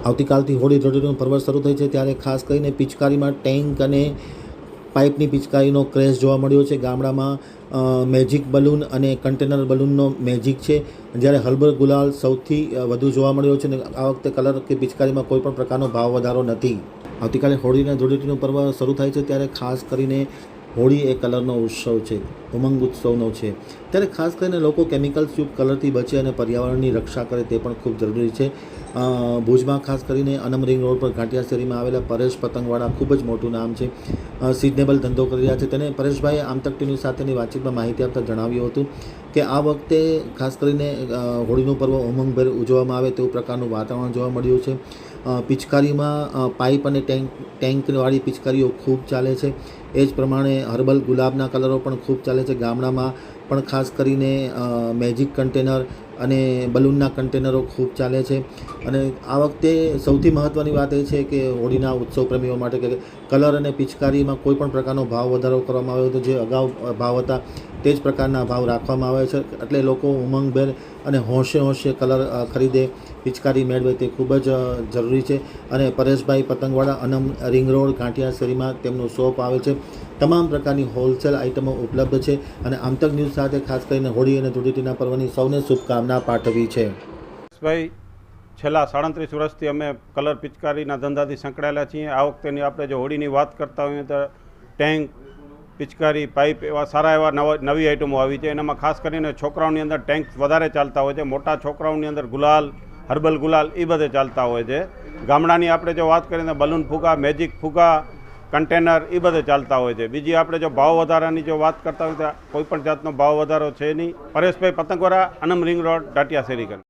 આવતીકાલથી હોળી ધૂળેટીનું પર્વ શરૂ થઈ છે ત્યારે ખાસ કરીને પિચકારીમાં ટેન્ક અને પાઇપની પિચકારીનો ક્રેઝ જોવા મળ્યો છે. ગામડામાં મેજિક બલૂન અને કન્ટેનર બલૂનનો મેજિક છે, જ્યારે હર્બલ ગુલાલ સૌથી વધુ જોવા મળ્યો છે. અને આ વખતે કલર કે પિચકારીમાં કોઈ પણ પ્રકારનો ભાવ વધારો નથી. આવતીકાલે હોળી અને ધૂળેટીનું પર્વ શરૂ થાય છે ત્યારે ખાસ કરીને હોળી એ કલરનો ઉત્સવ છે, ઉમંગ ઉત્સવનો છે. ત્યારે ખાસ કરીને લોકો કેમિકલ્સયુક્ત કલરથી બચે અને પર્યાવરણની રક્ષા કરે તે પણ ખૂબ જરૂરી છે. ભુજમાં ખાસ કરીને અનમ રિંગ રોડ પર ઘાટિયા શેરીમાં આવેલા પરેશ પતંગવાળા ખૂબ જ મોટું નામ છે, સિઝનેબલ ધંધો કરી રહ્યા છે. તેને પરેશભાઈએ આમતક ટીવી સાથેની વાતચીતમાં માહિતી આપતા જણાવ્યું હતું કે આ વખતે ખાસ કરીને હોળીનું પર્વ ઉમંગભેર ઉજવવામાં આવે તેવું પ્રકારનું વાતાવરણ જોવા મળ્યું છે. પિચકારીમાં પાઇપ અને ટેન્કવાળી પિચકારીઓ ખૂબ ચાલે છે. એ જ પ્રમાણે હર્બલ ગુલાબના કલરો પણ ખૂબ ચાલે છે. ગામડામાં પણ ખાસ કરીને મેજિક કન્ટેનર અને બલૂનના કન્ટેનરો ખૂબ ચાલે છે. અને આ વખતે સૌથી મહત્ત્વની વાત એ છે કે હોળીના ઉત્સવ પ્રેમીઓ માટે કે કલર અને પિચકારીમાં કોઈ પણ પ્રકારનો ભાવ વધારો કરવામાં આવ્યો હતો. જે અગાઉ ભાવ હતા તે જ પ્રકારના ભાવ રાખવામાં આવે છે. એટલે લોકો ઉમંગભેર અને હોંશે હોંશે કલર ખરીદે, પિચકારી મેળવે તે ખૂબ જ જરૂરી છે. અને પરેશભાઈ પતંગવાળા અનમ રિંગ રોડ ઘાટિયા શેરીમાં તેમનું શોપ આવે છે. તમામ પ્રકારની હોલસેલ આઇટમો ઉપલબ્ધ છે. અને આમતક ન્યૂઝ સાથે ખાસ કરીને હોળી અને ધૂળેટીના પર્વની સૌને શુભકામના પાઠવી છે. ભાઈ, છેલ્લા 37 વર્ષથી અમે કલર પિચકારીના ધંધાથી સંકળાયેલા છીએ. આ વખતેની આપણે જો હોળીની વાત કરતા હોઈએ તો ટેન્ક, પિચકારી, પાઇપ એવા સારા એવા નવી આઇટમો આવી છે. એનામાં ખાસ કરીને છોકરાઓની અંદર ટેન્ક વધારે ચાલતા હોય છે, મોટા છોકરાઓની અંદર ગુલાલ, હર્બલ ગુલાલ એ બધે ચાલતા હોય છે. ગામડાની આપણે જો વાત કરીએ તો બલૂન ફુગા, મેજિક ફુગા, કન્ટેનર એ બધે ચાલતા હોય છે. બીજી આપણે જો ભાવ વધારાની જો વાત કરતા હોય તો કોઈ પણ જાતનો ભાવ વધારો છે નહીં. પરેશભાઈ પતંગવાળા, અનમ રિંગ રોડ, ઘાટિયા શેરી.